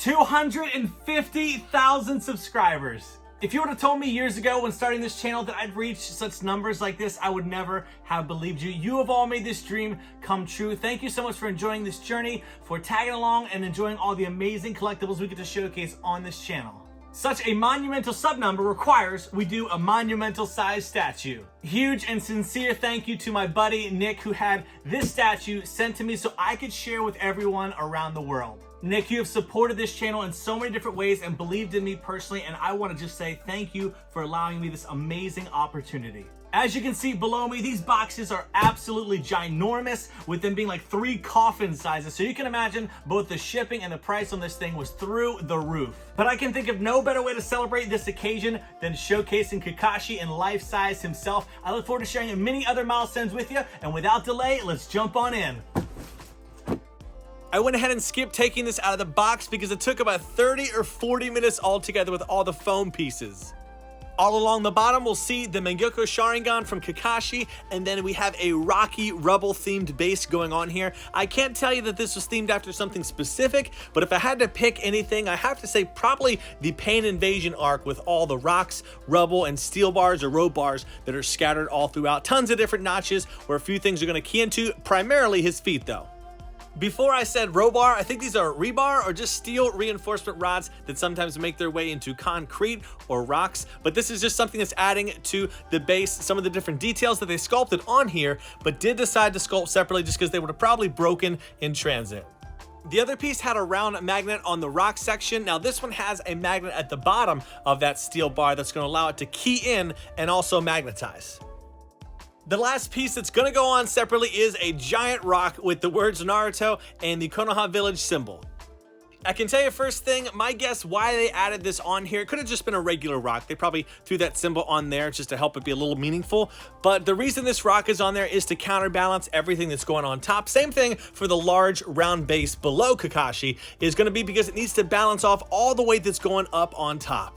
250,000 subscribers. If you would have told me years ago when starting this channel that I'd reach such numbers like this, I would never have believed you. You have all made this dream come true. Thank you so much for enjoying this journey, for tagging along and enjoying all the amazing collectibles we get to showcase on this channel. Such a monumental sub number requires we do a monumental size statue. Huge and sincere thank you to my buddy Nick, who had this statue sent to me so I could share with everyone around the world. Nick, you have supported this channel in so many different ways and believed in me personally, and I want to just say thank you for allowing me this amazing opportunity. As you can see below me, these boxes are absolutely ginormous, with them being like 3 coffin sizes, so you can imagine both the shipping and the price on this thing was through the roof. But I can think of no better way to celebrate this occasion than showcasing Kakashi in life size himself. I look forward to sharing many other milestones with you, and without delay, let's jump on in. I went ahead and skipped taking this out of the box because it took about 30 or 40 minutes altogether with all the foam pieces. All along the bottom, we'll see the Mangekyo Sharingan from Kakashi, and then we have a Rocky Rubble themed base going on here. I can't tell you that this was themed after something specific, but if I had to pick anything, I have to say probably the Pain Invasion arc with all the rocks, rubble, and steel bars or rope bars that are scattered all throughout. Tons of different notches where a few things are going to key into, primarily his feet though. Before I said robar, I think these are rebar or just steel reinforcement rods that sometimes make their way into concrete or rocks, but this is just something that's adding to the base some of the different details that they sculpted on here, but did decide to sculpt separately just because they would have probably broken in transit. The other piece had a round magnet on the rock section. Now this one has a magnet at the bottom of that steel bar that's going to allow it to key in and also magnetize. The last piece that's going to go on separately is a giant rock with the words Naruto and the Konoha village symbol. I can tell you first thing, my guess why they added this on here, it could have just been a regular rock. They probably threw that symbol on there just to help it be a little meaningful. But the reason this rock is on there is to counterbalance everything that's going on top. Same thing for the large round base below Kakashi is going to be because it needs to balance off all the weight that's going up on top.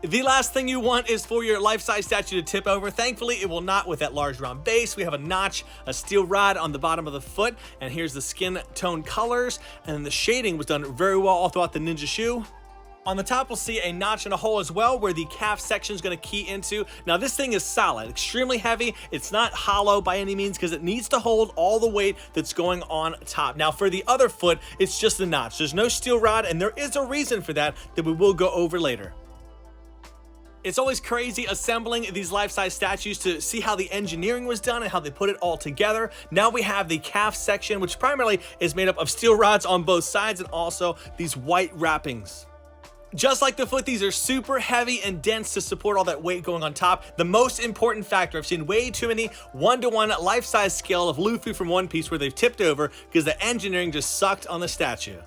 The last thing you want is for your life-size statue to tip over. Thankfully, it will not with that large round base. We have a notch, a steel rod on the bottom of the foot, and here's the skin tone colors, and then the shading was done very well all throughout the ninja shoe. On the top, we'll see a notch and a hole as well where the calf section is going to key into. Now, this thing is solid, extremely heavy. It's not hollow by any means because it needs to hold all the weight that's going on top. Now, for the other foot, it's just a notch. There's no steel rod, and there is a reason for that we will go over later. It's always crazy assembling these life-size statues to see how the engineering was done and how they put it all together. Now we have the calf section, which primarily is made up of steel rods on both sides and also these white wrappings. Just like the foot, these are super heavy and dense to support all that weight going on top. The most important factor, I've seen way too many one-to-one life-size scale of Luffy from One Piece where they've tipped over because the engineering just sucked on the statue.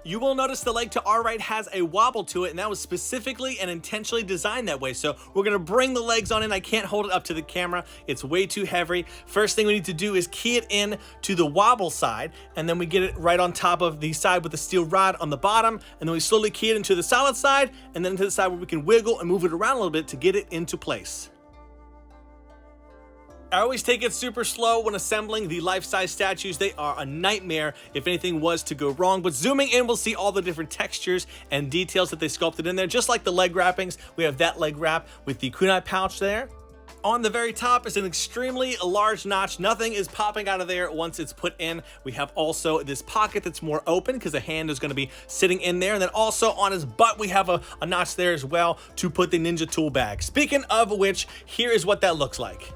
You will notice the leg to our right has a wobble to it, and that was specifically and intentionally designed that way. So we're going to bring the legs on in. I can't hold it up to the camera. It's way too heavy. First thing we need to do is key it in to the wobble side, and then we get it right on top of the side with the steel rod on the bottom, and then we slowly key it into the solid side, and then to the side where we can wiggle and move it around a little bit to get it into place. I always take it super slow when assembling the life-size statues. They are a nightmare if anything was to go wrong. But zooming in, we'll see all the different textures and details that they sculpted in there. Just like the leg wrappings, we have that leg wrap with the kunai pouch there. On the very top is an extremely large notch. Nothing is popping out of there once it's put in. We have also this pocket that's more open because the hand is going to be sitting in there. And then also on his butt, we have a notch there as well to put the ninja tool bag. Speaking of which, here is what that looks like.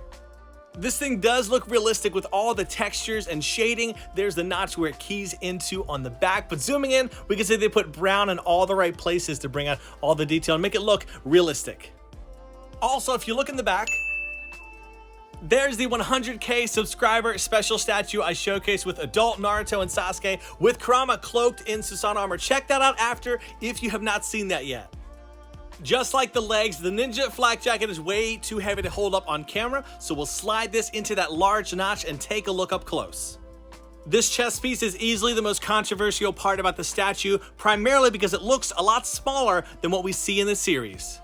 This thing does look realistic with all the textures and shading. There's the notch where it keys into on the back, but zooming in, we can see they put brown in all the right places to bring out all the detail and make it look realistic. Also, if you look in the back, there's the 100K subscriber special statue I showcased with adult Naruto and Sasuke with Kurama cloaked in Susanoo armor. Check that out after if you have not seen that yet. Just like the legs, the ninja flak jacket is way too heavy to hold up on camera, so we'll slide this into that large notch and take a look up close. This chest piece is easily the most controversial part about the statue, primarily because it looks a lot smaller than what we see in the series.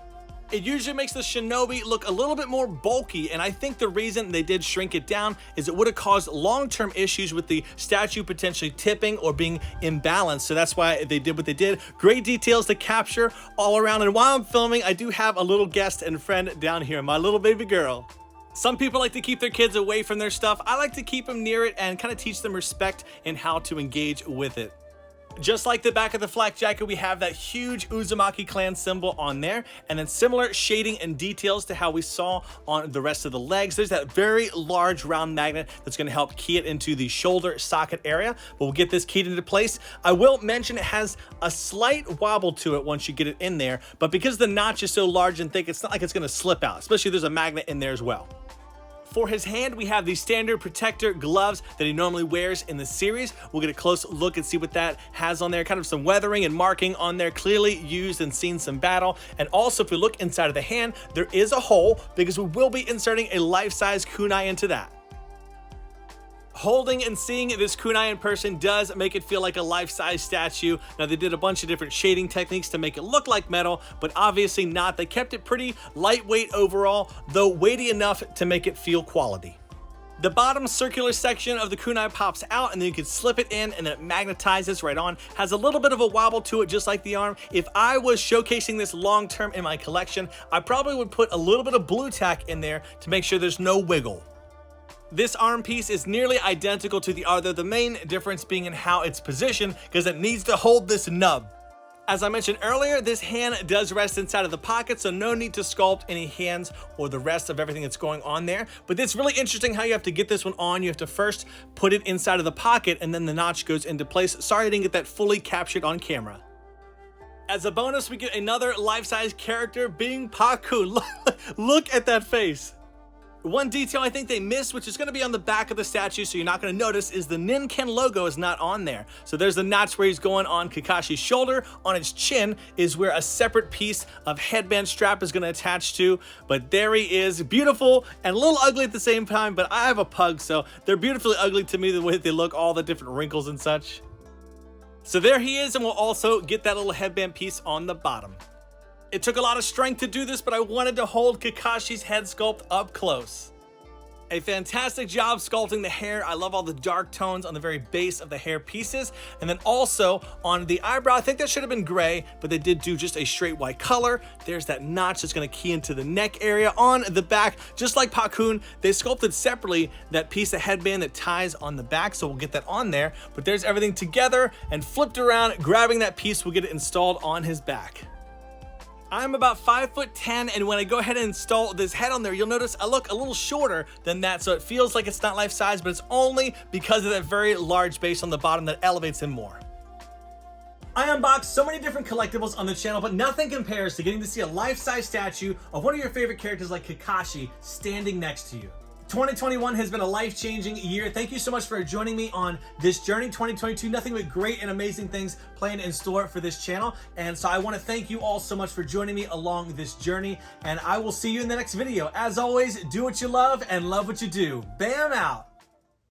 It usually makes the shinobi look a little bit more bulky, and I think the reason they did shrink it down is it would have caused long-term issues with the statue potentially tipping or being imbalanced. So that's why they did what they did. Great details to capture all around. And while I'm filming, I do have a little guest and friend down here, my little baby girl. Some people like to keep their kids away from their stuff. I like to keep them near it and kind of teach them respect in how to engage with it. Just like the back of the flak jacket, we have that huge Uzumaki clan symbol on there, and then similar shading and details to how we saw on the rest of the legs. There's that very large round magnet that's going to help key it into the shoulder socket area, but we'll get this keyed into place. I will mention it has a slight wobble to it once you get it in there, but because the notch is so large and thick, it's not like it's going to slip out, especially if there's a magnet in there as well. For his hand, we have the standard protector gloves that he normally wears in the series. We'll get a close look and see what that has on there. Kind of some weathering and marking on there, clearly used and seen some battle. And also, if we look inside of the hand, there is a hole because we will be inserting a life-size kunai into that. Holding and seeing this kunai in person does make it feel like a life-size statue. Now, they did a bunch of different shading techniques to make it look like metal, but obviously not. They kept it pretty lightweight overall, though weighty enough to make it feel quality. The bottom circular section of the kunai pops out, and then you can slip it in and then it magnetizes right on. Has a little bit of a wobble to it, just like the arm. If I was showcasing this long-term in my collection, I probably would put a little bit of blue tack in there to make sure there's no wiggle. This arm piece is nearly identical to the other, the main difference being in how it's positioned because it needs to hold this nub. As I mentioned earlier, this hand does rest inside of the pocket, so no need to sculpt any hands or the rest of everything that's going on there. But it's really interesting how you have to get this one on. You have to first put it inside of the pocket and then the notch goes into place. Sorry I didn't get that fully captured on camera. As a bonus, we get another life-size character being Pakkun. Look at that face. One detail I think they missed, which is going to be on the back of the statue, so you're not going to notice, is the Ninken logo is not on there. So there's the notch where he's going on Kakashi's shoulder. On his chin is where a separate piece of headband strap is going to attach to. But there he is, beautiful and a little ugly at the same time, but I have a pug, so they're beautifully ugly to me the way they look, all the different wrinkles and such. So there he is, and we'll also get that little headband piece on the bottom. It took a lot of strength to do this, but I wanted to hold Kakashi's head sculpt up close. A fantastic job sculpting the hair. I love all the dark tones on the very base of the hair pieces. And then also on the eyebrow, I think that should have been gray, but they did do just a straight white color. There's that notch that's gonna key into the neck area. On the back, just like Pakkun, they sculpted separately that piece of headband that ties on the back, so we'll get that on there. But there's everything together and flipped around, grabbing that piece, we'll get it installed on his back. I'm about 5'10", and when I go ahead and install this head on there, you'll notice I look a little shorter than that, so it feels like it's not life size, but it's only because of that very large base on the bottom that elevates him more. I unboxed so many different collectibles on the channel, but nothing compares to getting to see a life-size statue of one of your favorite characters like Kakashi standing next to you. 2021 has been a life-changing year. Thank you so much for joining me on this journey. 2022, nothing but great and amazing things planned in store for this channel. And so I want to thank you all so much for joining me along this journey. And I will see you in the next video. As always, do what you love and love what you do. Bam out.